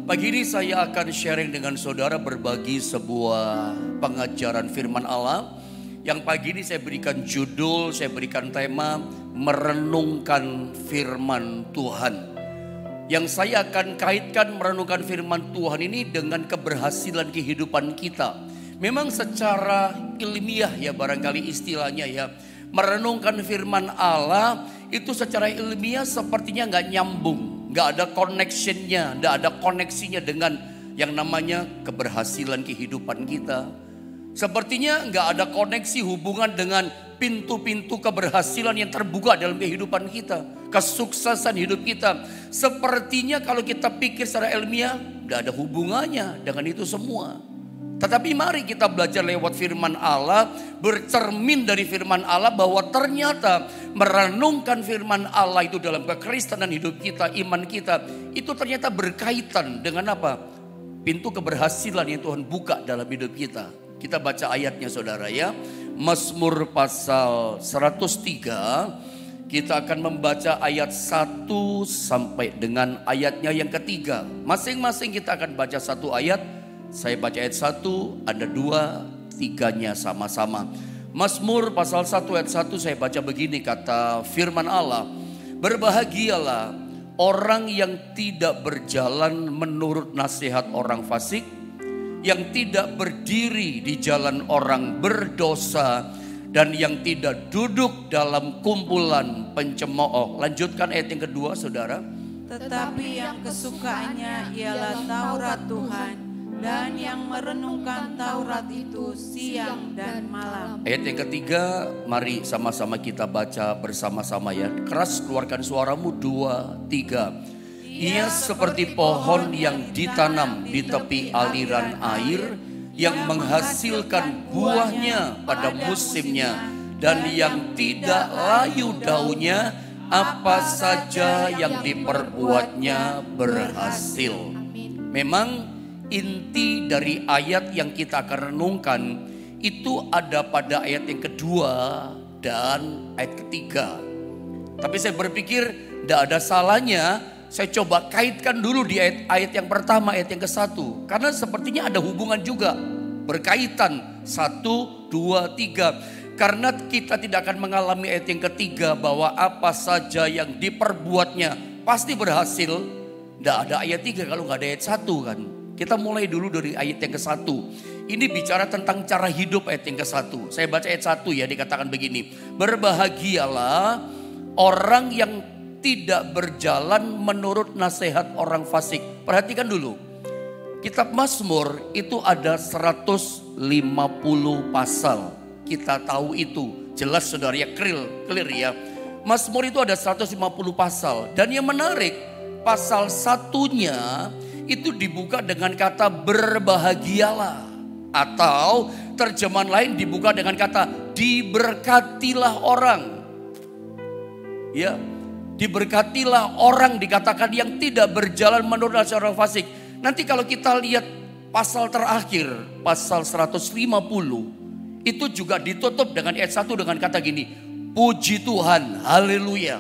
Pagi ini saya akan sharing dengan saudara berbagi sebuah pengajaran firman Allah. Yang pagi ini saya berikan judul, saya berikan tema merenungkan firman Tuhan. Yang saya akan kaitkan merenungkan firman Tuhan ini dengan keberhasilan kehidupan kita. Memang secara ilmiah ya barangkali istilahnya ya. Merenungkan firman Allah itu secara ilmiah sepertinya nggak nyambung. Gak ada connectionnya, gak ada koneksinya dengan yang namanya keberhasilan kehidupan kita. Sepertinya gak ada koneksi hubungan dengan pintu-pintu keberhasilan yang terbuka dalam kehidupan kita. Kesuksesan hidup kita. Sepertinya kalau kita pikir secara ilmiah gak ada hubungannya dengan itu semua. Tetapi mari kita belajar lewat firman Allah, bercermin dari firman Allah bahwa ternyata merenungkan firman Allah itu dalam kekristenan hidup kita, iman kita, itu ternyata berkaitan dengan apa? Pintu keberhasilan yang Tuhan buka dalam hidup kita. Kita baca ayatnya saudara ya. Mazmur pasal 103, kita akan membaca ayat 1 sampai dengan ayatnya yang ketiga. Masing-masing kita akan baca satu ayat. Saya baca ayat 1, Anda 2, 3-nya sama-sama. Mazmur pasal 1 ayat 1 saya baca begini kata firman Allah. Berbahagialah orang yang tidak berjalan menurut nasihat orang fasik, yang tidak berdiri di jalan orang berdosa, dan yang tidak duduk dalam kumpulan pencemooh. Lanjutkan ayat yang kedua saudara. Tetapi yang kesukaannya ialah Taurat Tuhan, dan yang merenungkan Taurat itu siang dan malam. Ayat yang ketiga, mari sama-sama kita baca bersama-sama ya. Keras keluarkan suaramu, 2, 3. Ia seperti pohon yang ditanam di tepi aliran air, yang menghasilkan buahnya pada musimnya, dan yang tidak layu daunnya, apa saja yang diperbuatnya berhasil. Memang inti dari ayat yang kita akan renungkan itu ada pada ayat yang kedua dan ayat ketiga. Tapi saya berpikir tidak ada salahnya saya coba kaitkan dulu di ayat yang pertama, ayat yang ke-1. Karena sepertinya ada hubungan juga, berkaitan 1, 2, 3. Karena kita tidak akan mengalami ayat yang ketiga bahwa apa saja yang diperbuatnya pasti berhasil. Tidak ada ayat 3 kalau nggak ada ayat 1 kan. Kita mulai dulu dari ayat yang ke-1. Ini bicara tentang cara hidup ayat yang ke-1. Saya baca ayat 1 ya, dikatakan begini. Berbahagialah orang yang tidak berjalan menurut nasihat orang fasik. Perhatikan dulu. Kitab Mazmur itu ada 150 pasal. Kita tahu itu. Jelas saudara ya, clear ya. Mazmur itu ada 150 pasal. Dan yang menarik, pasal satunya itu dibuka dengan kata berbahagialah, atau terjemahan lain dibuka dengan kata diberkatilah orang. Ya, diberkatilah orang dikatakan yang tidak berjalan menurut nasihat orang fasik. Nanti kalau kita lihat pasal terakhir, pasal 150, itu juga ditutup dengan ayat 1 dengan kata gini, puji Tuhan, haleluya.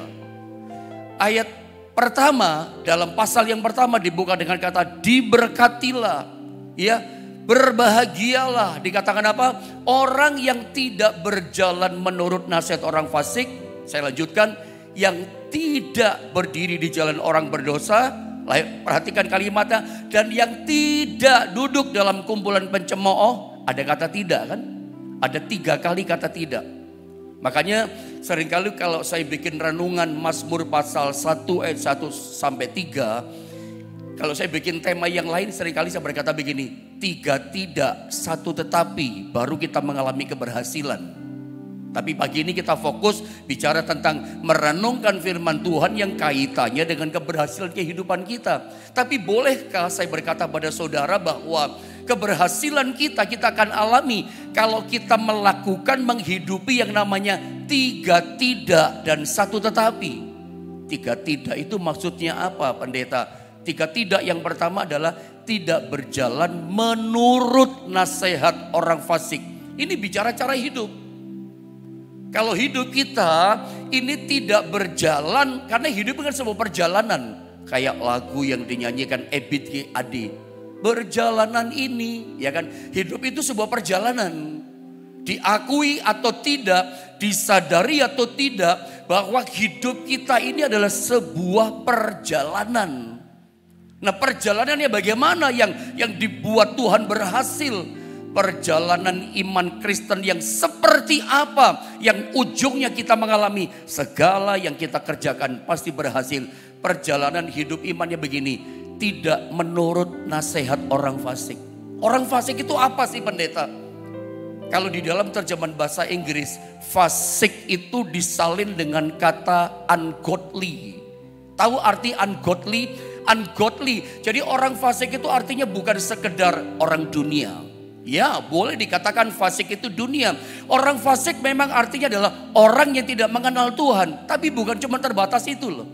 Ayat pertama, dalam pasal yang pertama dibuka dengan kata diberkatilah, ya, berbahagialah. Dikatakan apa? Orang yang tidak berjalan menurut nasihat orang fasik. Saya lanjutkan, yang tidak berdiri di jalan orang berdosa. Perhatikan kalimatnya, dan yang tidak duduk dalam kumpulan pencemooh. Ada kata tidak kan? Ada 3 kali kata tidak. Makanya seringkali kalau saya bikin renungan Mazmur pasal 1 ayat 1 sampai 3. Kalau saya bikin tema yang lain seringkali saya berkata begini. 3 tidak, 1 tetapi, baru kita mengalami keberhasilan. Tapi pagi ini kita fokus bicara tentang merenungkan firman Tuhan yang kaitannya dengan keberhasilan kehidupan kita. Tapi bolehkah saya berkata pada saudara bahwa keberhasilan kita akan alami kalau kita melakukan menghidupi yang namanya 3 tidak dan 1 tetapi. 3 tidak itu maksudnya apa pendeta? 3 tidak yang pertama adalah tidak berjalan menurut nasihat orang fasik. Ini bicara cara hidup. Kalau hidup kita ini tidak berjalan, karena hidup kan sebuah perjalanan. Kayak lagu yang dinyanyikan Ebit G. Ade. Perjalanan ini, ya kan? Hidup itu sebuah perjalanan. Diakui atau tidak, disadari atau tidak, bahwa hidup kita ini adalah sebuah perjalanan. Nah, perjalanannya bagaimana yang dibuat Tuhan berhasil? Perjalanan iman Kristen yang seperti apa yang ujungnya kita mengalami segala yang kita kerjakan pasti berhasil. Perjalanan hidup imannya begini, tidak menurut nasihat orang fasik. Orang fasik itu apa sih, pendeta? Kalau di dalam terjemahan bahasa Inggris, fasik itu disalin dengan kata ungodly. Tahu arti ungodly? Ungodly. Jadi orang fasik itu artinya bukan sekedar orang dunia. Ya, boleh dikatakan fasik itu dunia. Orang fasik memang artinya adalah orang yang tidak mengenal Tuhan. Tapi bukan cuma terbatas itu loh.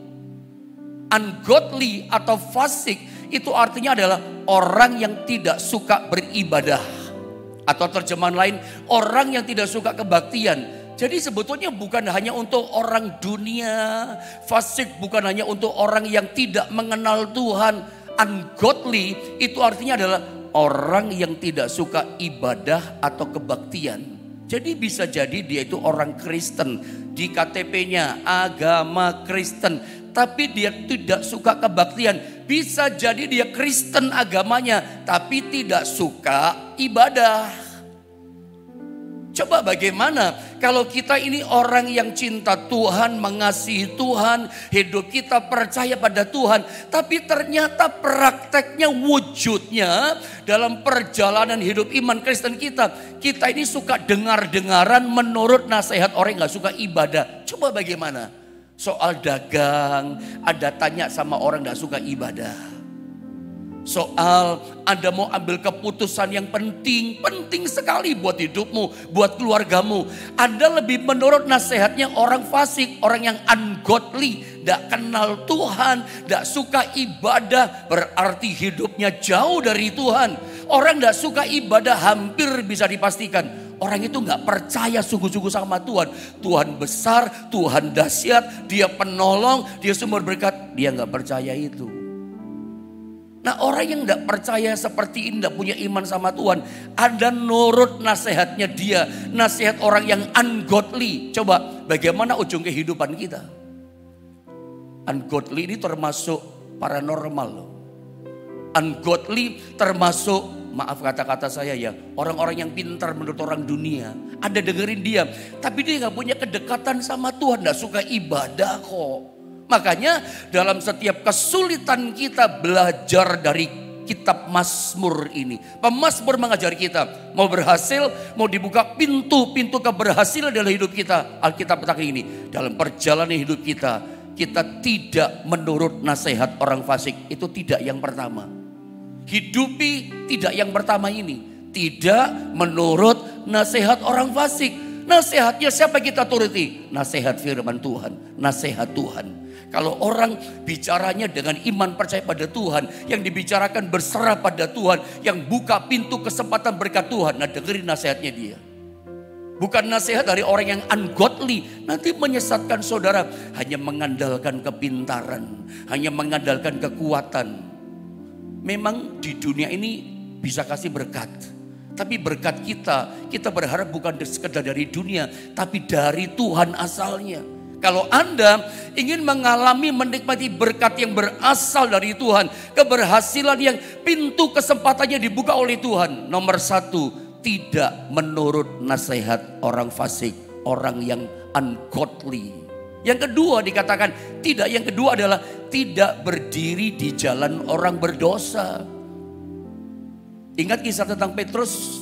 Ungodly atau fasik itu artinya adalah orang yang tidak suka beribadah. Atau terjemahan lain, orang yang tidak suka kebaktian. Jadi sebetulnya bukan hanya untuk orang dunia. Fasik bukan hanya untuk orang yang tidak mengenal Tuhan. Ungodly itu artinya adalah orang yang tidak suka ibadah atau kebaktian. Jadi bisa jadi dia itu orang Kristen. Di KTP-nya agama Kristen. Tapi dia tidak suka kebaktian. Bisa jadi dia Kristen agamanya, tapi tidak suka ibadah. Coba bagaimana kalau kita ini orang yang cinta Tuhan, mengasihi Tuhan, hidup kita percaya pada Tuhan, tapi ternyata prakteknya, wujudnya dalam perjalanan hidup iman Kristen kita ini suka dengar-dengaran menurut nasihat orang yang gak suka ibadah. Coba bagaimana? Soal dagang, Anda tanya sama orang gak suka ibadah. Soal Anda mau ambil keputusan yang penting sekali buat hidupmu, buat keluargamu. Anda lebih menurut nasihatnya orang fasik, orang yang ungodly, gak kenal Tuhan, gak suka ibadah, berarti hidupnya jauh dari Tuhan. Orang gak suka ibadah hampir bisa dipastikan orang itu gak percaya sungguh-sungguh sama Tuhan. Tuhan besar, Tuhan dahsyat, Dia penolong, Dia sumber berkat. Dia gak percaya itu. Nah, orang yang gak percaya seperti ini, gak punya iman sama Tuhan, Anda nurut nasihatnya dia, nasihat orang yang ungodly. Coba bagaimana ujung kehidupan kita? Ungodly ini termasuk paranormal loh. Ungodly termasuk, maaf kata-kata saya ya, orang-orang yang pintar menurut orang dunia. Anda dengerin dia, tapi dia gak punya kedekatan sama Tuhan, gak suka ibadah kok. Makanya dalam setiap kesulitan kita belajar dari kitab Mazmur ini. Pemazmur mengajari kita, mau berhasil, mau dibuka pintu-pintu keberhasilan dalam hidup kita. Alkitab katakan ini, dalam perjalanan hidup kita tidak menurut nasihat orang fasik. Itu tidak yang pertama. Hidupi tidak yang pertama ini. Tidak menurut nasihat orang fasik. Nasihatnya siapa kita turuti? Nasihat firman Tuhan, nasihat Tuhan. Kalau orang bicaranya dengan iman percaya pada Tuhan, yang dibicarakan berserah pada Tuhan, yang buka pintu kesempatan berkat Tuhan, nah dengerin nasihatnya dia. Bukan nasihat dari orang yang ungodly, nanti menyesatkan saudara, hanya mengandalkan kepintaran, hanya mengandalkan kekuatan. Memang di dunia ini bisa kasih berkat. Tapi berkat kita berharap bukan sekedar dari dunia, tapi dari Tuhan asalnya. Kalau Anda ingin mengalami, menikmati berkat yang berasal dari Tuhan, keberhasilan yang pintu kesempatannya dibuka oleh Tuhan. Nomor satu, tidak menurut nasihat orang fasik, orang yang ungodly. Yang kedua dikatakan tidak, yang kedua adalah tidak berdiri di jalan orang berdosa. Ingat kisah tentang Petrus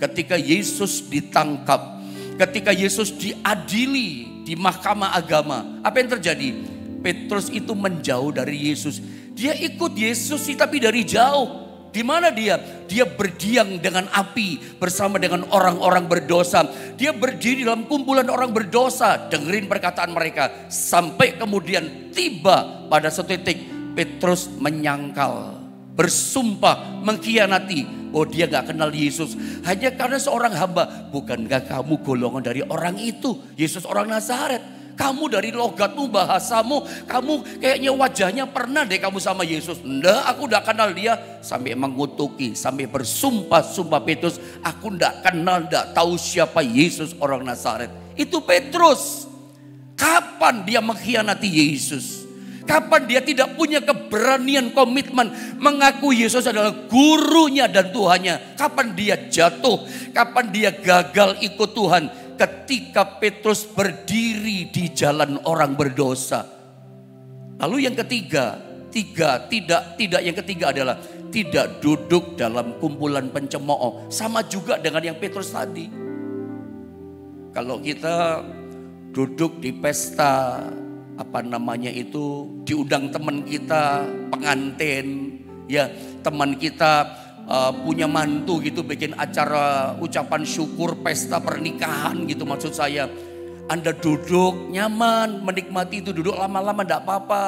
ketika Yesus ditangkap, ketika Yesus diadili di mahkamah agama. Apa yang terjadi? Petrus itu menjauh dari Yesus. Dia ikut Yesus sih tapi dari jauh. Di mana dia? Dia berdiam dengan api bersama dengan orang-orang berdosa. Dia berdiri dalam kumpulan orang berdosa, dengerin perkataan mereka. Sampai kemudian tiba pada satu titik Petrus menyangkal, bersumpah, mengkhianati. Oh, dia gak kenal Yesus hanya karena seorang hamba. Bukankah kamu golongan dari orang itu? Yesus orang Nazaret. Kamu dari logatmu, bahasamu, kamu kayaknya wajahnya pernah deh kamu sama Yesus. Enggak, aku enggak kenal dia. Sampai mengutuki, sampai bersumpah-sumpah Petrus, aku enggak kenal, enggak tahu siapa Yesus orang Nazaret. Itu Petrus. Kapan dia mengkhianati Yesus? Kapan dia tidak punya keberanian komitmen mengaku Yesus adalah gurunya dan Tuhannya? Kapan dia jatuh? Kapan dia gagal ikut Tuhan? Ketika Petrus berdiri di jalan orang berdosa. Lalu yang ketiga, yang ketiga adalah tidak duduk dalam kumpulan pencemooh. Sama juga dengan yang Petrus tadi. Kalau kita duduk di pesta, diundang teman kita, pengantin, ya teman kita punya mantu gitu, bikin acara ucapan syukur, pesta pernikahan gitu maksud saya. Anda duduk nyaman, menikmati itu, duduk lama-lama enggak apa-apa.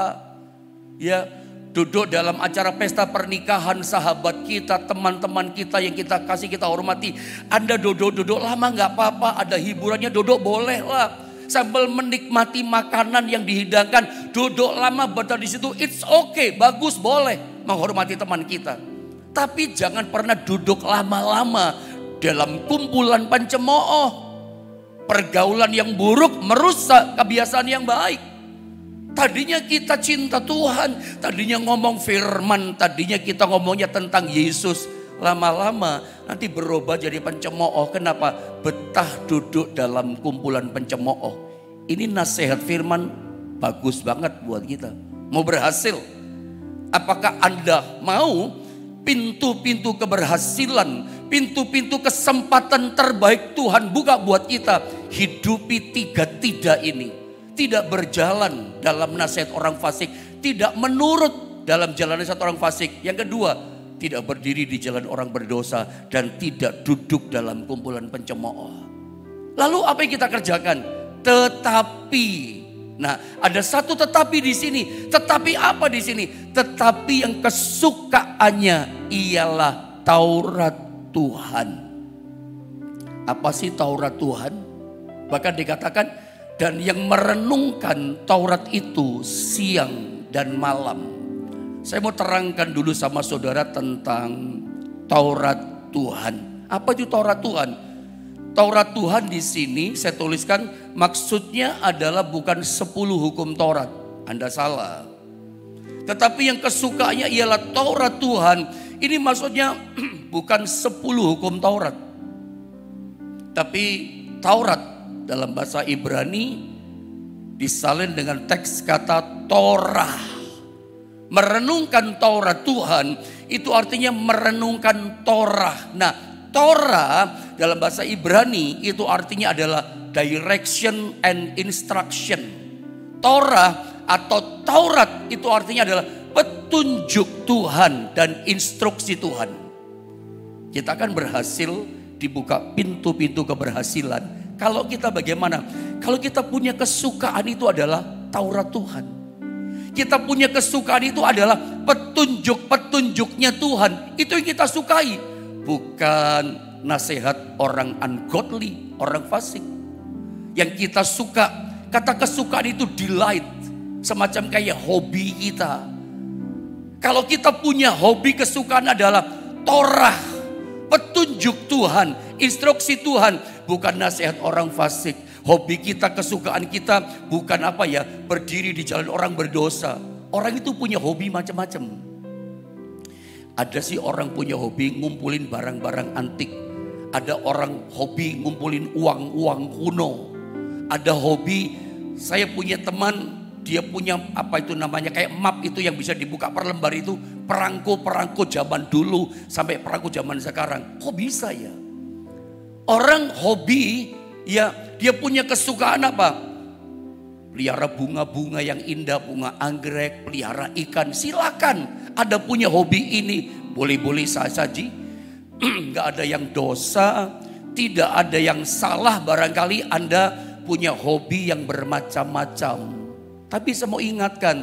Ya, duduk dalam acara pesta pernikahan sahabat kita, teman-teman kita yang kita kasih, kita hormati. Anda duduk lama enggak apa-apa, ada hiburannya, duduk boleh lah. Sambil menikmati makanan yang dihidangkan, duduk lama berada di situ, it's okay, bagus, boleh menghormati teman kita. Tapi jangan pernah duduk lama-lama dalam kumpulan pencemooh. Pergaulan yang buruk merusak kebiasaan yang baik. Tadinya kita cinta Tuhan, tadinya ngomong firman, tadinya kita ngomongnya tentang Yesus. Lama-lama nanti berubah jadi pencemooh. Kenapa? Betah duduk dalam kumpulan pencemooh. Ini nasihat firman bagus banget buat kita. Mau berhasil? Apakah Anda mau pintu-pintu keberhasilan, pintu-pintu kesempatan terbaik Tuhan buka buat kita? Hidupi 3 tidak ini. Tidak berjalan dalam nasihat orang fasik, tidak menurut dalam jalan nasihat orang fasik. Yang kedua, tidak berdiri di jalan orang berdosa, dan tidak duduk dalam kumpulan pencemooh. Lalu apa yang kita kerjakan? Tetapi, nah ada satu tetapi di sini. Tetapi apa di sini? Tetapi yang kesukaannya ialah Taurat Tuhan. Apa sih Taurat Tuhan? Bahkan dikatakan, dan yang merenungkan Taurat itu siang dan malam. Saya mau terangkan dulu sama saudara tentang Taurat Tuhan. Apa itu Taurat Tuhan? Taurat Tuhan di sini saya tuliskan maksudnya adalah bukan 10 hukum Taurat. Anda salah. Tetapi yang kesukaannya ialah Taurat Tuhan. Ini maksudnya bukan 10 hukum Taurat. Tapi Taurat dalam bahasa Ibrani disalin dengan teks kata Torah. Merenungkan Taurat Tuhan itu artinya merenungkan Torah. Nah, Torah dalam bahasa Ibrani itu artinya adalah direction and instruction. Torah atau Taurat itu artinya adalah petunjuk Tuhan dan instruksi Tuhan. Kita akan berhasil dibuka pintu-pintu keberhasilan. Kalau kita bagaimana? Kalau kita punya kesukaan itu adalah Taurat Tuhan. Kita punya kesukaan itu adalah petunjuk-petunjuknya Tuhan. Itu yang kita sukai. Bukan nasihat orang ungodly, orang fasik. Yang kita suka, kata kesukaan itu delight. Semacam kayak hobi kita. Kalau kita punya hobi, kesukaan adalah Torah, petunjuk Tuhan, instruksi Tuhan. Bukan nasihat orang fasik. Hobi kita, kesukaan kita bukan berdiri di jalan orang berdosa. Orang itu punya hobi macam-macam. Ada sih orang punya hobi ngumpulin barang-barang antik. Ada orang hobi ngumpulin uang-uang kuno. Ada hobi, saya punya teman, dia punya kayak map itu yang bisa dibuka per lembar itu. Perangko-perangko zaman dulu sampai perangko zaman sekarang. Kok bisa ya? Orang hobi, ya dia punya kesukaan apa? Pelihara bunga-bunga yang indah, bunga anggrek, pelihara ikan. Silakan, ada punya hobi ini, boleh-boleh saja. Gak ada yang dosa, tidak ada yang salah. Barangkali Anda punya hobi yang bermacam-macam. Tapi saya mau ingatkan,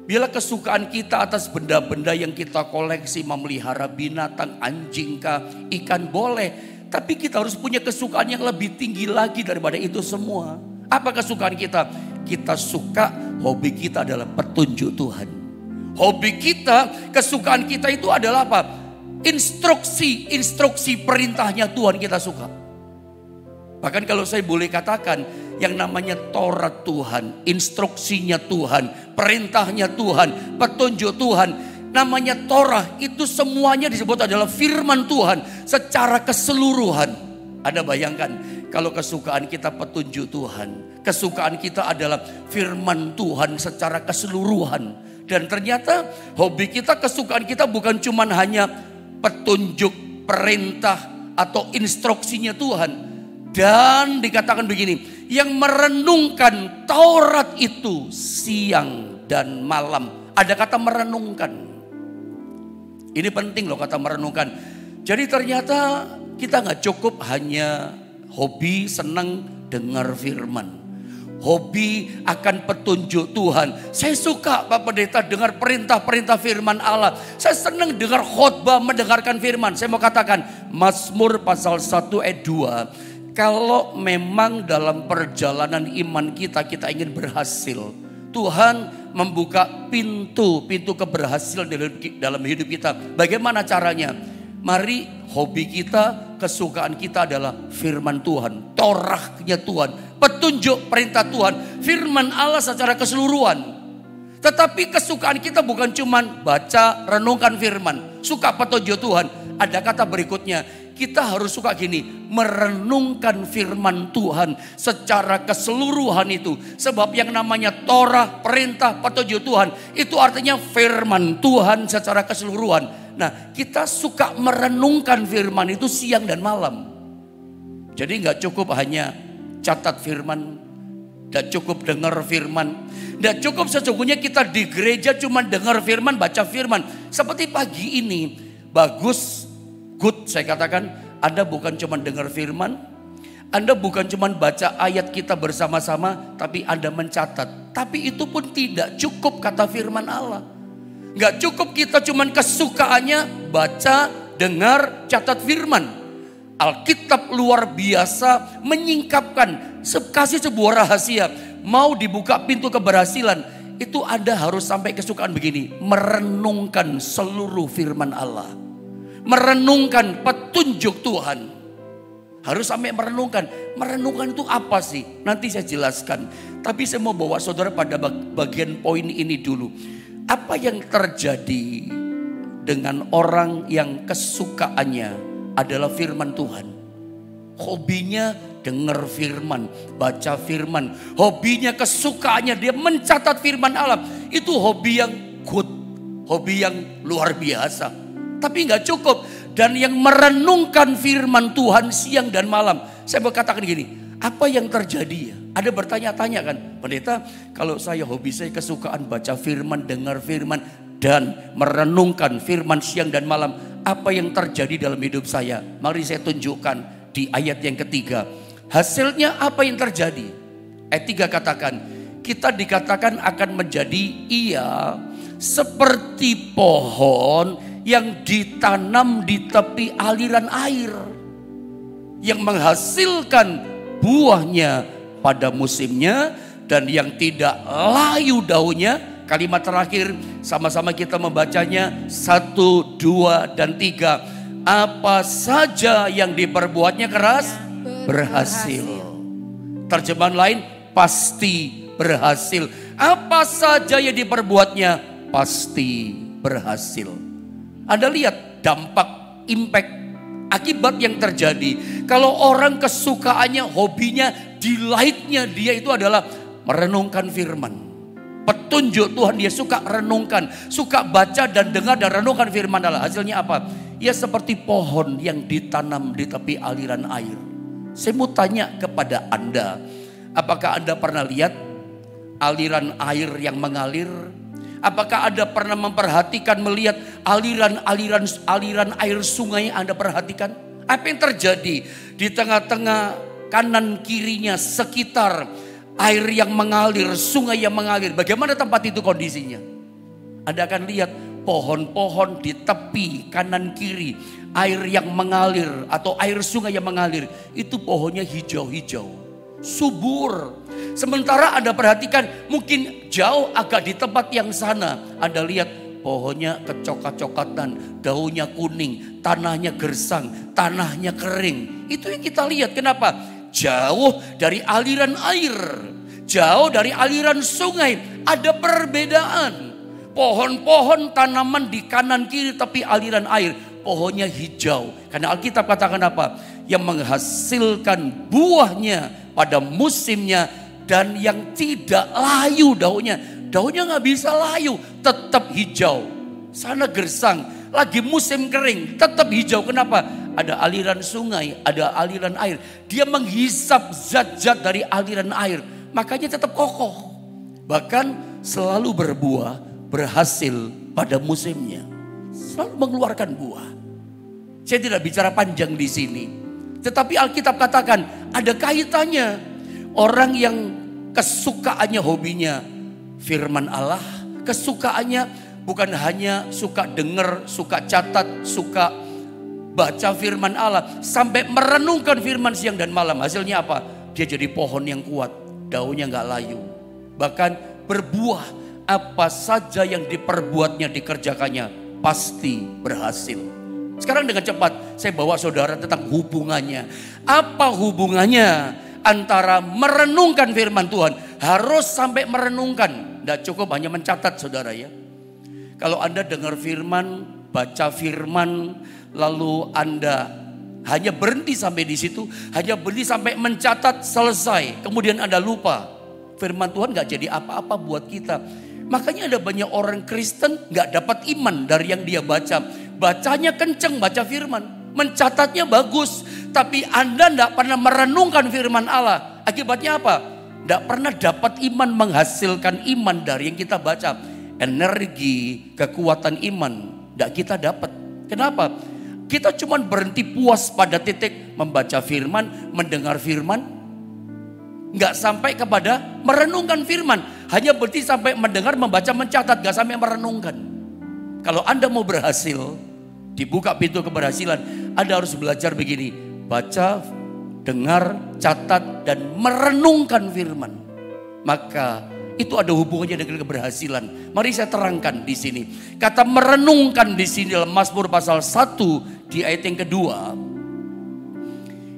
bila kesukaan kita atas benda-benda yang kita koleksi, memelihara binatang, anjing kah, ikan boleh. Tapi kita harus punya kesukaan yang lebih tinggi lagi daripada itu semua. Apa kesukaan kita? Kita suka, hobi kita adalah petunjuk Tuhan. Hobi kita, kesukaan kita itu adalah apa? Instruksi perintahnya Tuhan kita suka. Bahkan kalau saya boleh katakan, yang namanya Taurat Tuhan, instruksinya Tuhan, perintahnya Tuhan, petunjuk Tuhan, namanya Torah, itu semuanya disebut adalah firman Tuhan secara keseluruhan. Anda bayangkan kalau kesukaan kita petunjuk Tuhan, kesukaan kita adalah firman Tuhan secara keseluruhan. Dan ternyata hobi kita, kesukaan kita bukan cuma hanya petunjuk, perintah atau instruksinya Tuhan. Dan dikatakan begini, yang merenungkan Taurat itu siang dan malam. Ada kata merenungkan. Ini penting loh kata merenungkan. Jadi ternyata kita gak cukup hanya hobi senang dengar firman. Hobi akan petunjuk Tuhan. Saya suka Pak Pendeta dengar perintah-perintah firman Allah. Saya senang dengar khotbah mendengarkan firman. Saya mau katakan Mazmur pasal 1 ayat 2. Kalau memang dalam perjalanan iman kita ingin berhasil, Tuhan membuka pintu keberhasilan dalam hidup kita. Bagaimana caranya? Mari hobi kita, kesukaan kita adalah firman Tuhan, Torahnya Tuhan, petunjuk perintah Tuhan, firman Allah secara keseluruhan. Tetapi kesukaan kita bukan cuma baca, renungkan firman, suka petunjuk Tuhan. Ada kata berikutnya, kita harus suka gini, merenungkan firman Tuhan secara keseluruhan itu. Sebab yang namanya Torah, perintah, petunjuk Tuhan, itu artinya firman Tuhan secara keseluruhan. Nah, kita suka merenungkan firman itu siang dan malam. Jadi gak cukup hanya catat firman, gak cukup dengar firman, gak cukup sesungguhnya kita di gereja cuma dengar firman, baca firman. Seperti pagi ini, bagus, good saya katakan, Anda bukan cuma dengar firman, Anda bukan cuma baca ayat kita bersama-sama, tapi Anda mencatat. Tapi itu pun tidak cukup kata firman Allah. Gak cukup kita cuman kesukaannya baca, dengar, catat firman. Alkitab luar biasa menyingkapkan, kasih sebuah rahasia. Mau dibuka pintu keberhasilan, itu Anda harus sampai kesukaan begini, merenungkan seluruh firman Allah. Merenungkan petunjuk Tuhan. Harus sampai merenungkan. Merenungkan itu apa sih? Nanti saya jelaskan. Tapi saya mau bawa saudara pada bagian poin ini dulu. Apa yang terjadi dengan orang yang kesukaannya adalah firman Tuhan? Hobinya dengar firman, baca firman. Hobinya, kesukaannya dia mencatat firman Allah. Itu hobi yang good, hobi yang luar biasa. Tapi gak cukup. Dan yang merenungkan firman Tuhan siang dan malam. Saya mau katakan gini, apa yang terjadi ya? Ada bertanya-tanya kan, pendeta, kalau saya hobi saya kesukaan baca firman, dengar firman, dan merenungkan firman siang dan malam, apa yang terjadi dalam hidup saya? Mari saya tunjukkan di ayat yang ketiga. Hasilnya apa yang terjadi? Ayat 3 katakan, kita dikatakan akan menjadi ia seperti pohon yang ditanam di tepi aliran air, yang menghasilkan buahnya pada musimnya dan yang tidak layu daunnya. Kalimat terakhir sama-sama kita membacanya 1, 2, dan 3. Apa saja yang diperbuatnya keras berhasil. Terjemahan lain, pasti berhasil. Apa saja yang diperbuatnya pasti berhasil. Anda lihat dampak, impact, akibat yang terjadi. Kalau orang kesukaannya, hobinya, delightnya dia itu adalah merenungkan firman. Petunjuk Tuhan dia suka renungkan, suka baca dan dengar dan renungkan firman Allah. Hasilnya apa? Ya seperti pohon yang ditanam di tepi aliran air. Saya mau tanya kepada Anda, apakah Anda pernah lihat aliran air yang mengalir? Apakah Anda pernah memperhatikan, melihat aliran air sungai Anda perhatikan? Apa yang terjadi di tengah-tengah kanan kirinya sekitar air yang mengalir, sungai yang mengalir? Bagaimana tempat itu kondisinya? Anda akan lihat pohon-pohon di tepi kanan kiri, air yang mengalir atau air sungai yang mengalir, itu pohonnya hijau-hijau, subur. Sementara Anda perhatikan mungkin jauh agak di tempat yang sana. Anda lihat pohonnya kecoklat-coklatan, daunnya kuning, tanahnya gersang, tanahnya kering. Itu yang kita lihat. Kenapa? Jauh dari aliran air, jauh dari aliran sungai. Ada perbedaan. Pohon-pohon tanaman di kanan kiri tapi aliran air. Pohonnya hijau. Karena Alkitab katakan apa? Yang menghasilkan buahnya pada musimnya. Dan yang tidak layu daunnya. Daunnya gak bisa layu. Tetap hijau. Sana gersang. Lagi musim kering. Tetap hijau. Kenapa? Ada aliran sungai. Ada aliran air. Dia menghisap zat-zat dari aliran air. Makanya tetap kokoh. Bahkan selalu berbuah. Berhasil pada musimnya. Selalu mengeluarkan buah. Saya tidak bicara panjang di sini. Tetapi Alkitab katakan ada kaitannya. Orang yang kesukaannya, hobinya firman Allah. Kesukaannya bukan hanya suka dengar, suka catat, suka baca firman Allah. Sampai merenungkan firman siang dan malam. Hasilnya apa? Dia jadi pohon yang kuat. Daunnya gak layu. Bahkan berbuah. Apa saja yang diperbuatnya, dikerjakannya pasti berhasil. Sekarang dengan cepat saya bawa saudara tentang hubungannya. Apa hubungannya antara merenungkan firman Tuhan? Harus sampai merenungkan. Tidak cukup hanya mencatat saudara ya. Kalau Anda dengar firman, baca firman, lalu Anda hanya berhenti sampai di situ. Hanya berhenti sampai mencatat selesai. Kemudian Anda lupa. Firman Tuhan gak jadi apa-apa buat kita. Makanya ada banyak orang Kristen gak dapat iman dari yang dia baca. Bacanya kenceng, baca firman. Mencatatnya bagus. Tapi Anda tidak pernah merenungkan firman Allah. Akibatnya apa? Tidak pernah dapat iman, menghasilkan iman dari yang kita baca. Energi, kekuatan iman tidak kita dapat. Kenapa? Kita cuma berhenti puas pada titik membaca firman, mendengar firman. Nggak sampai kepada merenungkan firman. Hanya berhenti sampai mendengar, membaca, mencatat. Nggak sampai merenungkan. Kalau Anda mau berhasil, dibuka pintu keberhasilan, Anda harus belajar begini. Baca, dengar, catat, dan merenungkan firman. Maka itu ada hubungannya dengan keberhasilan. Mari saya terangkan di sini. Kata merenungkan di sini dalam Mazmur pasal 1 di ayat yang kedua.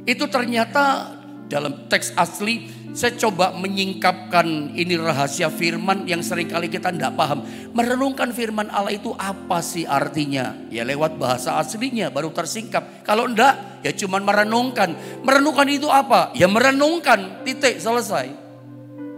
Itu ternyata dalam teks asli saya coba menyingkapkan ini rahasia firman yang seringkali kita tidak paham. Merenungkan firman Allah itu apa sih artinya? Ya lewat bahasa aslinya baru tersingkap. Kalau enggak ya cuma merenungkan. Merenungkan itu apa? Ya merenungkan, titik, selesai.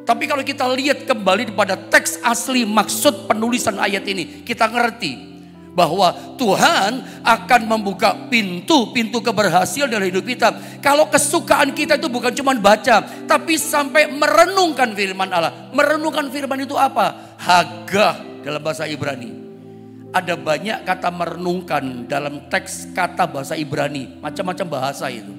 Tapi kalau kita lihat kembali pada teks asli maksud penulisan ayat ini, kita ngerti bahwa Tuhan akan membuka pintu-pintu keberhasilan dalam hidup kita. Kalau kesukaan kita itu bukan cuma baca, tapi sampai merenungkan firman Allah. Merenungkan firman itu apa? Hagah dalam bahasa Ibrani. Ada banyak kata merenungkan dalam teks kata bahasa Ibrani. Macam-macam bahasa itu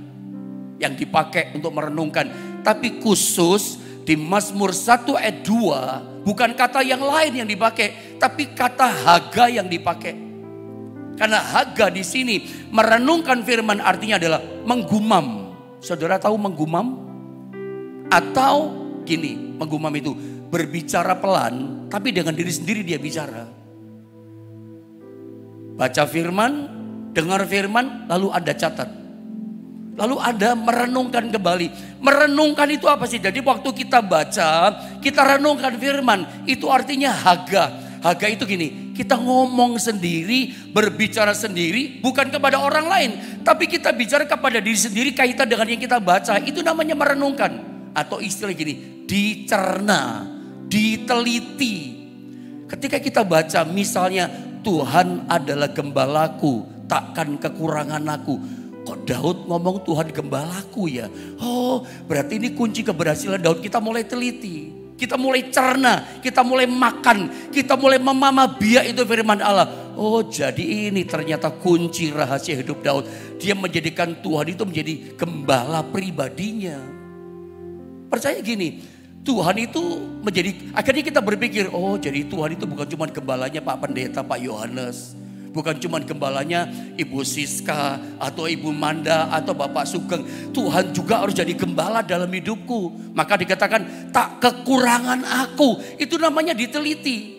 yang dipakai untuk merenungkan. Tapi khusus di Mazmur 1 ayat 2 bukan kata yang lain yang dipakai, tapi kata haga yang dipakai. Karena haga di sini merenungkan firman artinya adalah menggumam. Saudara tahu menggumam? Atau gini, menggumam itu berbicara pelan tapi dengan diri sendiri dia bicara. Baca firman, dengar firman, lalu Anda catat. Lalu Anda merenungkan kembali. Merenungkan itu apa sih? Jadi waktu kita baca, kita renungkan firman. Itu artinya haga. Haga itu gini, kita ngomong sendiri, berbicara sendiri. Bukan kepada orang lain. Tapi kita bicara kepada diri sendiri kaitan dengan yang kita baca. Itu namanya merenungkan. Atau istilah gini, dicerna, diteliti. Ketika kita baca misalnya, Tuhan adalah gembalaku, takkan kekurangan aku. Kok Daud ngomong Tuhan gembalaku ya? Oh, berarti ini kunci keberhasilan Daud. Kita mulai teliti, kita mulai cerna, kita mulai makan, kita mulai memama biak itu firman Allah. Oh, jadi ini ternyata kunci rahasia hidup Daud. Dia menjadikan Tuhan itu menjadi gembala pribadinya. Percaya gini, Tuhan itu menjadi, akhirnya kita berpikir, oh jadi Tuhan itu bukan cuma gembalanya Pak Pendeta, Pak Yohanes. Bukan cuma gembalanya Ibu Siska atau Ibu Manda atau Bapak Sugeng. Tuhan juga harus jadi gembala dalam hidupku. Maka dikatakan letak kekurangan aku. Itu namanya diteliti.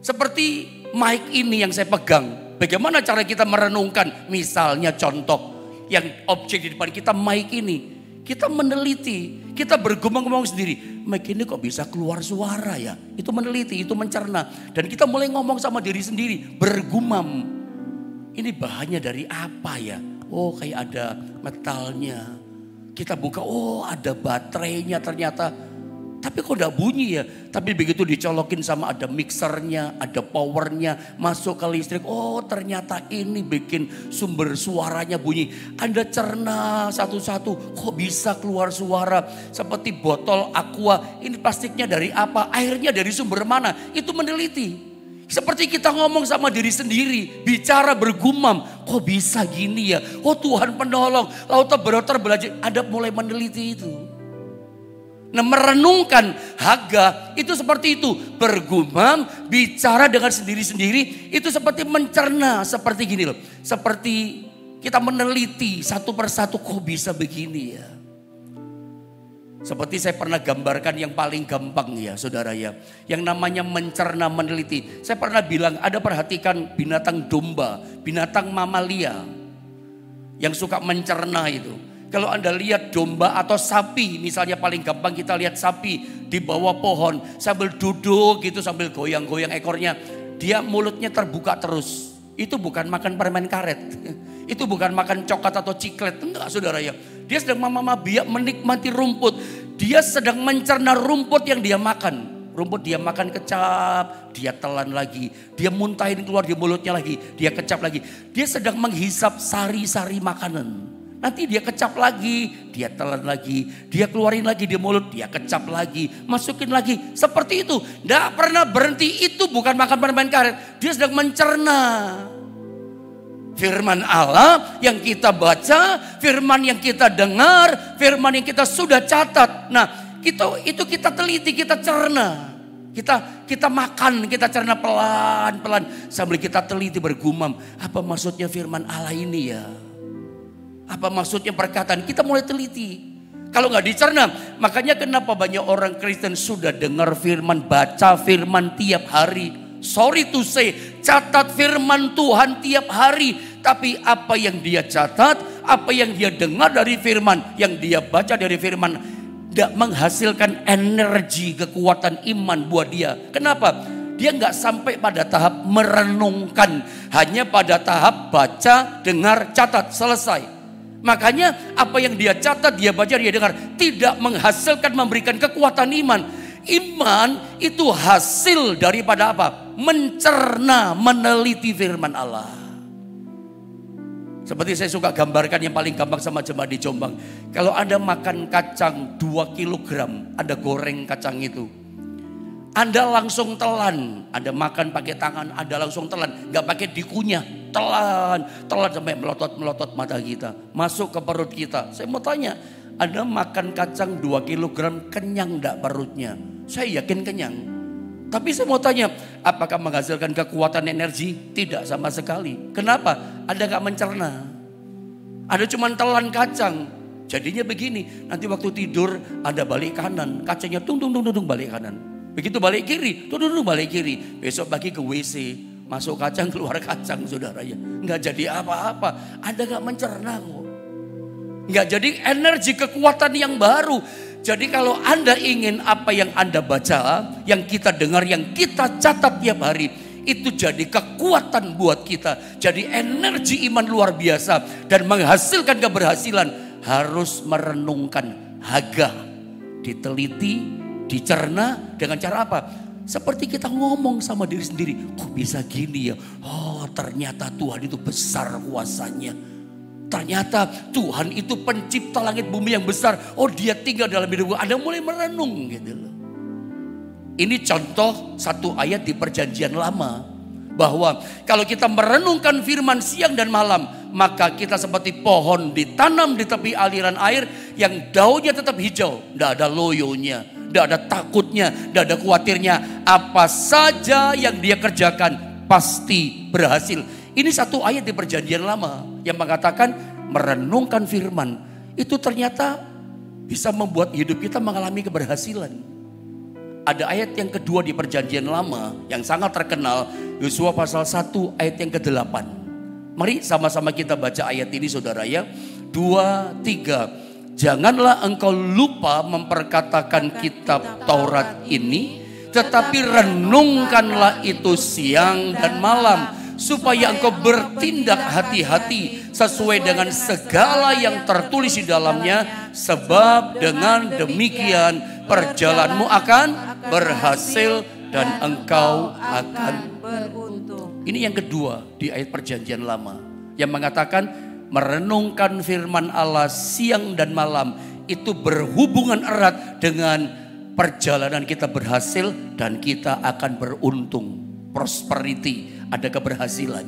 Seperti mic ini yang saya pegang. Bagaimana cara kita merenungkan? Misalnya contoh, yang objek di depan kita mic ini. Kita meneliti, kita bergumam-gumam sendiri. Mic ini kok bisa keluar suara ya? Itu meneliti, itu mencerna. Dan kita mulai ngomong sama diri sendiri, bergumam. Ini bahannya dari apa ya? Oh kayak ada metalnya. Kita buka, oh ada baterainya ternyata. Tapi kok udah bunyi ya? Tapi begitu dicolokin sama ada mixernya, ada powernya, masuk ke listrik. Oh ternyata ini bikin sumber suaranya bunyi. Anda cerna satu-satu, kok bisa keluar suara? Seperti botol aqua, ini plastiknya dari apa? Airnya dari sumber mana? Itu meneliti. Seperti kita ngomong sama diri sendiri, bicara bergumam, kok bisa gini ya? Oh Tuhan penolong, laut belajar, Anda mulai meneliti itu. Nah merenungkan Haga itu seperti itu. Bergumam, bicara dengan sendiri-sendiri, itu seperti mencerna, seperti gini loh. Seperti kita meneliti satu persatu, kok bisa begini ya? Seperti saya pernah gambarkan yang paling gampang ya saudara ya. Yang namanya mencerna, meneliti. Saya pernah bilang, ada perhatikan binatang domba, binatang mamalia yang suka mencerna itu. Kalau Anda lihat domba atau sapi, misalnya paling gampang kita lihat sapi di bawah pohon. Sambil duduk gitu, sambil goyang-goyang ekornya. Dia mulutnya terbuka terus. Itu bukan makan permen karet. Itu bukan makan coklat atau ciklet. Enggak saudara ya. Dia sedang biak menikmati rumput. Dia sedang mencerna rumput yang dia makan. Rumput dia makan kecap, dia telan lagi. Dia muntahin keluar di mulutnya lagi. Dia kecap lagi. Dia sedang menghisap sari-sari makanan. Nanti dia kecap lagi, dia telan lagi, dia keluarin lagi di mulut, dia kecap lagi, masukin lagi. Seperti itu, tidak pernah berhenti. Itu bukan makan permen karet, dia sedang mencerna firman Allah yang kita baca, firman yang kita dengar, firman yang kita sudah catat. Nah, itu kita teliti, kita cerna. Kita makan, kita cerna pelan-pelan sambil kita teliti bergumam. Apa maksudnya firman Allah ini ya? Apa maksudnya perkataan? Kita mulai teliti. Kalau nggak dicerna, makanya kenapa banyak orang Kristen sudah dengar firman, baca firman tiap hari. Sorry to say, catat firman Tuhan tiap hari. Tapi apa yang dia catat, apa yang dia dengar dari firman, yang dia baca dari firman, tidak menghasilkan energi, kekuatan iman buat dia. Kenapa? Dia nggak sampai pada tahap merenungkan, hanya pada tahap baca, dengar, catat, selesai. Makanya apa yang dia catat, dia baca, dia dengar, tidak menghasilkan, memberikan kekuatan iman. Iman itu hasil daripada apa? Mencerna, meneliti firman Allah. Seperti saya suka gambarkan yang paling gampang sama jemaat di Jombang. Kalau Anda makan kacang 2 kilogram, Anda goreng kacang itu. Anda langsung telan, Anda makan pakai tangan, Anda langsung telan, nggak pakai dikunyah, telan sampai melotot mata kita, masuk ke perut kita. Saya mau tanya, Anda makan kacang 2 kilogram, kenyang enggak perutnya? Saya yakin kenyang. Tapi saya mau tanya, apakah menghasilkan kekuatan energi? Tidak sama sekali. Kenapa? Anda nggak mencerna. Anda cuma telan kacang. Jadinya begini, nanti waktu tidur Anda balik kanan, kacangnya tung balik kanan. Begitu balik kiri, tung balik kiri. Besok pagi ke WC, masuk kacang keluar kacang saudara ya. Nggak jadi apa-apa. Anda nggak mencerna kok. Nggak jadi energi kekuatan yang baru. Jadi kalau Anda ingin apa yang Anda baca, yang kita dengar, yang kita catat tiap hari, itu jadi kekuatan buat kita. Jadi energi iman luar biasa dan menghasilkan keberhasilan. Harus merenungkan Haga, diteliti, dicerna dengan cara apa? Seperti kita ngomong sama diri sendiri, kok bisa gini ya? Oh ternyata Tuhan itu besar kuasanya. Ternyata Tuhan itu pencipta langit bumi yang besar. Oh dia tinggal dalam hidupku. Anda mulai merenung gitu loh. Ini contoh satu ayat di perjanjian lama. Bahwa kalau kita merenungkan firman siang dan malam. Maka kita seperti pohon ditanam di tepi aliran air. Yang daunnya tetap hijau. Tidak ada loyonya. Tidak ada takutnya. Tidak ada khawatirnya. Apa saja yang dia kerjakan pasti berhasil. Ini satu ayat di perjanjian lama yang mengatakan merenungkan firman. Itu ternyata bisa membuat hidup kita mengalami keberhasilan. Ada ayat yang kedua di Perjanjian Lama yang sangat terkenal, Yosua pasal 1 ayat yang ke-8. Mari sama-sama kita baca ayat ini saudara ya. 2, 3. Janganlah engkau lupa memperkatakan kitab Taurat ini, tetapi renungkanlah itu siang dan malam, supaya engkau bertindak hati-hati sesuai dengan segala yang tertulis di dalamnya, sebab dengan demikian perjalananmu akan berhasil dan engkau akan beruntung. Ini yang kedua di ayat Perjanjian Lama yang mengatakan merenungkan firman Allah siang dan malam, itu berhubungan erat dengan perjalanan kita berhasil dan kita akan beruntung. Prosperity, ada keberhasilan.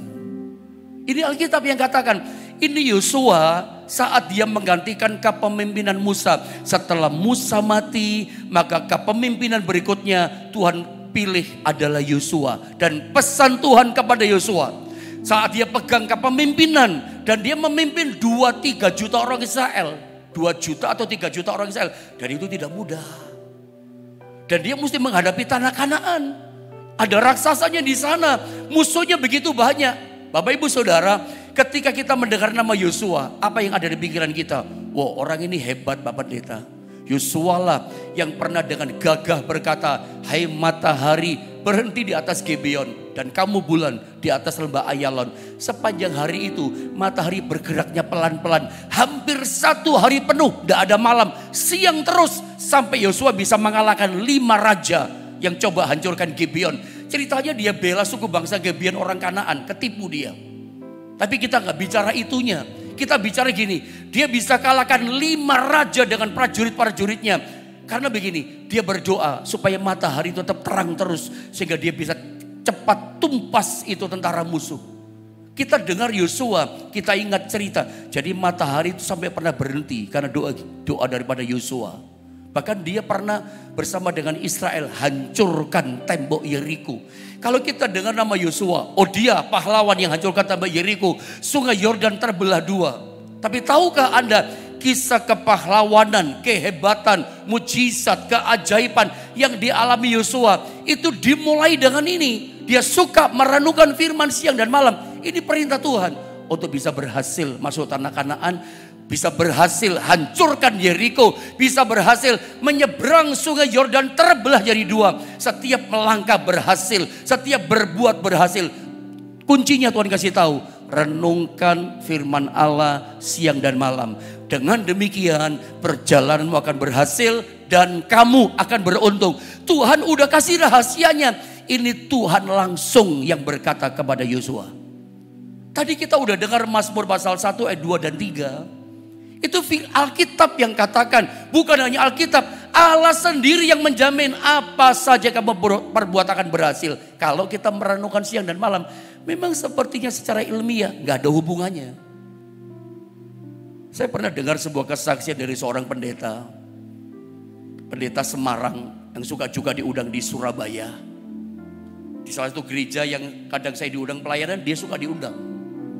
Ini Alkitab yang katakan. Ini Yosua saat dia menggantikan kepemimpinan Musa. Setelah Musa mati, maka kepemimpinan berikutnya Tuhan pilih adalah Yosua. Dan pesan Tuhan kepada Yosua, saat dia pegang kepemimpinan dan dia memimpin 2-3 juta orang Israel, 2 juta atau 3 juta orang Israel, dan itu tidak mudah. Dan dia mesti menghadapi tanah Kanaan. Ada raksasanya di sana, musuhnya begitu banyak. Bapak Ibu Saudara, ketika kita mendengar nama Yosua, apa yang ada di pikiran kita? Wow, orang ini hebat Bapak Pendeta. Yosua lah yang pernah dengan gagah berkata, hai matahari berhenti di atas Gibeon, dan kamu bulan di atas lembah Ayalon. Sepanjang hari itu matahari bergeraknya pelan-pelan, hampir 1 hari penuh, tidak ada malam, siang terus, sampai Yosua bisa mengalahkan 5 raja yang coba hancurkan Gibeon. Ceritanya dia bela suku bangsa Gibeon orang Kanaan, ketipu dia. Tapi kita nggak bicara itunya. Kita bicara gini, dia bisa kalahkan 5 raja dengan prajurit-prajuritnya. Karena begini, dia berdoa supaya matahari tetap terang terus, sehingga dia bisa cepat tumpas itu tentara musuh. Kita dengar Yosua, kita ingat cerita. Jadi matahari itu sampai pernah berhenti karena doa daripada Yosua. Bahkan dia pernah bersama dengan Israel hancurkan tembok Yeriko. Kalau kita dengar nama Yosua, oh dia pahlawan yang hancurkan tembok Yeriko, sungai Yordan terbelah 2. Tapi tahukah Anda kisah kepahlawanan, kehebatan, mujizat, keajaiban yang dialami Yosua itu dimulai dengan ini. Dia suka merenungkan firman siang dan malam. Ini perintah Tuhan untuk bisa berhasil masuk tanah Kanaan, bisa berhasil hancurkan Yeriko, bisa berhasil menyeberang sungai Yordan terbelah jadi 2. Setiap melangkah berhasil, setiap berbuat berhasil. Kuncinya Tuhan kasih tahu, renungkan firman Allah siang dan malam. Dengan demikian perjalananmu akan berhasil dan kamu akan beruntung. Tuhan udah kasih rahasianya. Ini Tuhan langsung yang berkata kepada Yosua. Tadi kita udah dengar Mazmur pasal 1 ayat 2 dan 3. Itu Alkitab yang katakan, bukan hanya Alkitab, Allah sendiri yang menjamin apa saja kamu perbuat akan berhasil. Kalau kita merenungkan siang dan malam, memang sepertinya secara ilmiah gak ada hubungannya. Saya pernah dengar sebuah kesaksian dari seorang pendeta Semarang yang suka juga diundang di Surabaya. Di salah satu gereja yang kadang saya diundang pelayanan, dia suka diundang.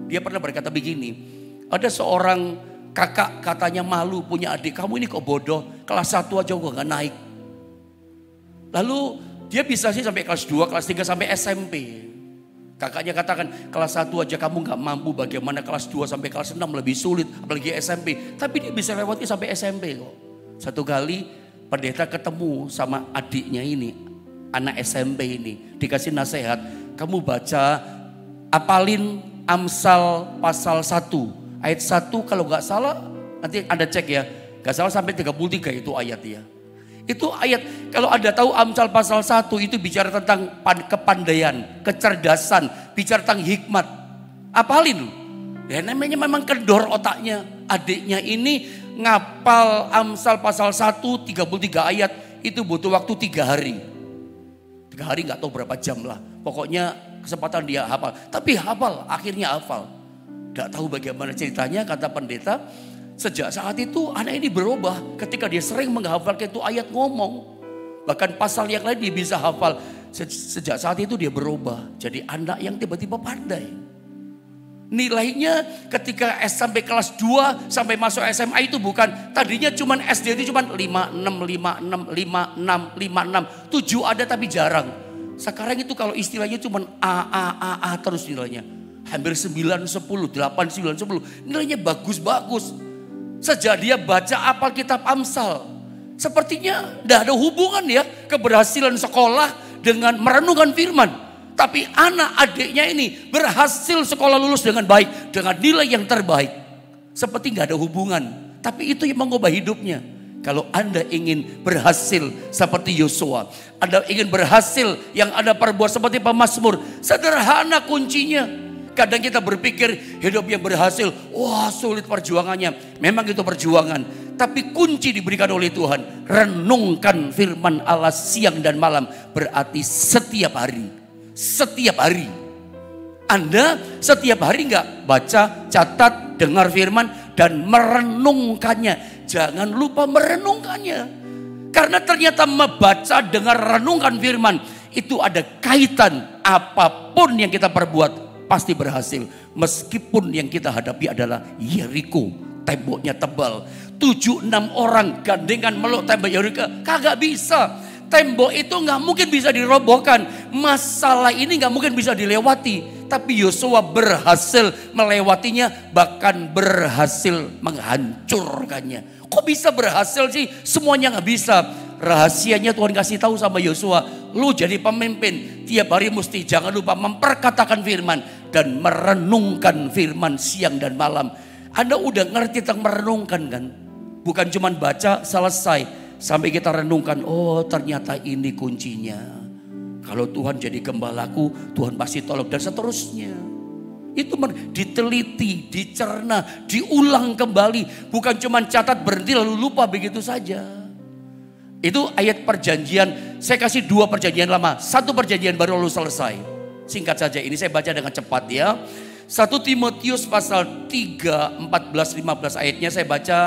Dia pernah berkata begini, ada seorang kakak katanya malu punya adik, kamu ini kok bodoh, kelas 1 aja kok gak naik. Lalu dia bisa sih sampai kelas 2, kelas 3 sampai SMP. Kakaknya katakan kelas 1 aja kamu gak mampu, bagaimana kelas 2 sampai kelas 6 lebih sulit, apalagi SMP. Tapi dia bisa lewati sampai SMP kok. Satu kali pendeta ketemu sama adiknya ini, anak SMP ini, dikasih nasihat, kamu baca, apalin Amsal pasal 1. Ayat 1 kalau gak salah, nanti Anda cek ya, gak salah sampai 33 itu ayat ya. Itu ayat, kalau Anda tahu Amsal pasal 1 itu bicara tentang kepandaian, kecerdasan, bicara tentang hikmat. Apalin, ya namanya memang kendor otaknya. Adiknya ini ngapal Amsal pasal 1, 33 ayat, itu butuh waktu 3 hari. 3 hari gak tahu berapa jam lah. Pokoknya kesempatan dia hafal, tapi hafal, akhirnya hafal. Gak tahu bagaimana ceritanya, kata pendeta, sejak saat itu anak ini berubah ketika dia sering menghafalkan itu ayat ngomong. Bahkan pasal yang lain dia bisa hafal. Sejak saat itu dia berubah jadi anak yang tiba-tiba pandai. Nilainya ketika sampai kelas 2 sampai masuk SMA itu bukan, tadinya cuman SD itu cuman 56, 56, 56, 7 ada tapi jarang. Sekarang itu kalau istilahnya cuman A terus nilainya. Hampir 9, 10, 8, 9, 10. Nilainya bagus-bagus. Sejak dia baca apal kitab Amsal. Sepertinya tidak ada hubungan ya keberhasilan sekolah dengan merenungkan firman. Tapi anak adiknya ini berhasil sekolah lulus dengan baik. Dengan nilai yang terbaik. Seperti nggak ada hubungan. Tapi itu yang mengubah hidupnya. Kalau Anda ingin berhasil seperti Yosua. Anda ingin berhasil yang Anda perbuat seperti pemazmur. Sederhana kuncinya. Kadang kita berpikir hidup yang berhasil. Wah, sulit perjuangannya. Memang itu perjuangan. Tapi kunci diberikan oleh Tuhan. Renungkan firman Allah siang dan malam. Berarti setiap hari. Setiap hari. Anda setiap hari enggak baca, catat, dengar firman dan merenungkannya. Jangan lupa merenungkannya. Karena ternyata membaca, dengar, renungkan firman itu ada kaitan. Apapun yang kita perbuat pasti berhasil. Meskipun yang kita hadapi adalah Yeriko, temboknya tebal. 7-6 orang gandengan meluk tembok Yeriko, kagak bisa. Tembok itu nggak mungkin bisa dirobohkan. Masalah ini nggak mungkin bisa dilewati. Tapi Yosua berhasil melewatinya, bahkan berhasil menghancurkannya. Kok bisa berhasil sih? Semuanya nggak bisa. Rahasianya Tuhan kasih tahu sama Yosua. Lu jadi pemimpin, tiap hari mesti jangan lupa memperkatakan firman dan merenungkan firman siang dan malam. Anda udah ngerti tentang merenungkan kan? Bukan cuma baca selesai. Sampai kita renungkan, oh ternyata ini kuncinya. Kalau Tuhan jadi gembalaku, Tuhan pasti tolong dan seterusnya. Itu diteliti, dicerna, diulang kembali. Bukan cuma catat berhenti lalu lupa begitu saja. Itu ayat perjanjian, saya kasih 2 perjanjian lama. 1 perjanjian baru lalu selesai. Singkat saja, ini saya baca dengan cepat ya. 1 Timotius pasal 3, 14, 15 ayatnya saya baca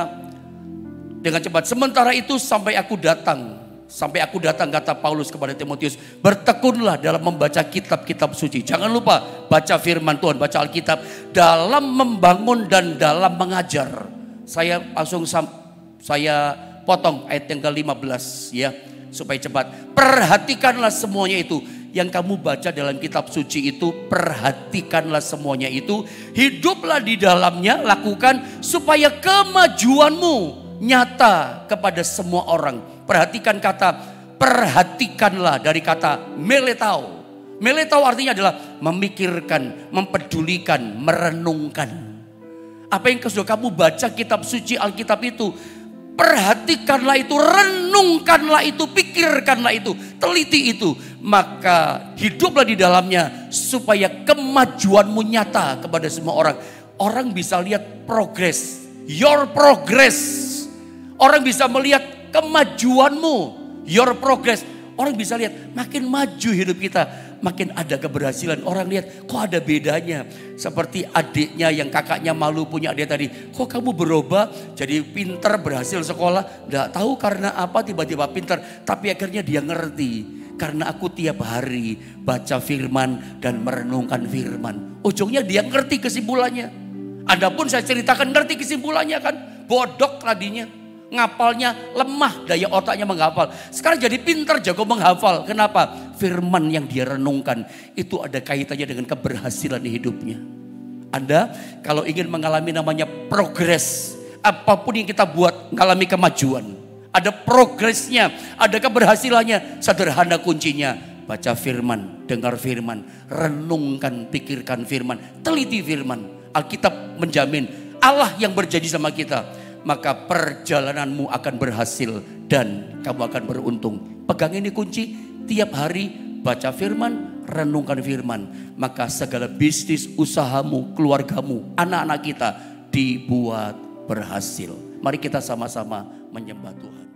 dengan cepat. Sementara itu sampai aku datang kata Paulus kepada Timotius, bertekunlah dalam membaca kitab-kitab suci. Jangan lupa baca firman Tuhan, baca Alkitab dalam membangun dan dalam mengajar. Saya potong ayat yang ke-15 ya supaya cepat. Perhatikanlah semuanya itu yang kamu baca dalam kitab suci itu, perhatikanlah semuanya itu, hiduplah di dalamnya, lakukan supaya kemajuanmu nyata kepada semua orang. Perhatikan kata perhatikanlah dari kata meletau. Meletau artinya adalah memikirkan, mempedulikan, merenungkan. Apa yang sudah kamu baca kitab suci Alkitab itu, perhatikanlah itu, renungkanlah itu, pikirkanlah itu, teliti itu. Maka hiduplah di dalamnya supaya kemajuanmu nyata kepada semua orang. Orang bisa lihat progress, your progress. Orang bisa melihat kemajuanmu, your progress. Orang bisa lihat makin maju hidup kita, makin ada keberhasilan. Orang lihat kok ada bedanya. Seperti adiknya yang kakaknya malu punya adik tadi. Kok kamu berubah jadi pinter, berhasil sekolah. Nggak tahu karena apa tiba-tiba pinter. Tapi akhirnya dia ngerti. Karena aku tiap hari baca firman dan merenungkan firman. Ujungnya dia ngerti kesimpulannya. Adapun saya ceritakan ngerti kesimpulannya kan. Bodoh tadinya. Ngapalnya lemah, daya otaknya menghafal. Sekarang jadi pintar, jago menghafal. Kenapa? Firman yang dia renungkan itu ada kaitannya dengan keberhasilan di hidupnya. Anda kalau ingin mengalami namanya progres, apapun yang kita buat mengalami kemajuan. Ada progresnya, ada keberhasilannya. Sederhana kuncinya, baca firman, dengar firman, renungkan, pikirkan firman, teliti firman. Alkitab menjamin Allah yang berjanji sama kita. Maka perjalananmu akan berhasil dan kamu akan beruntung. Pegang ini kunci, tiap hari baca firman, renungkan firman. Maka segala bisnis, usahamu, keluargamu, anak-anak kita dibuat berhasil. Mari kita sama-sama menyembah Tuhan.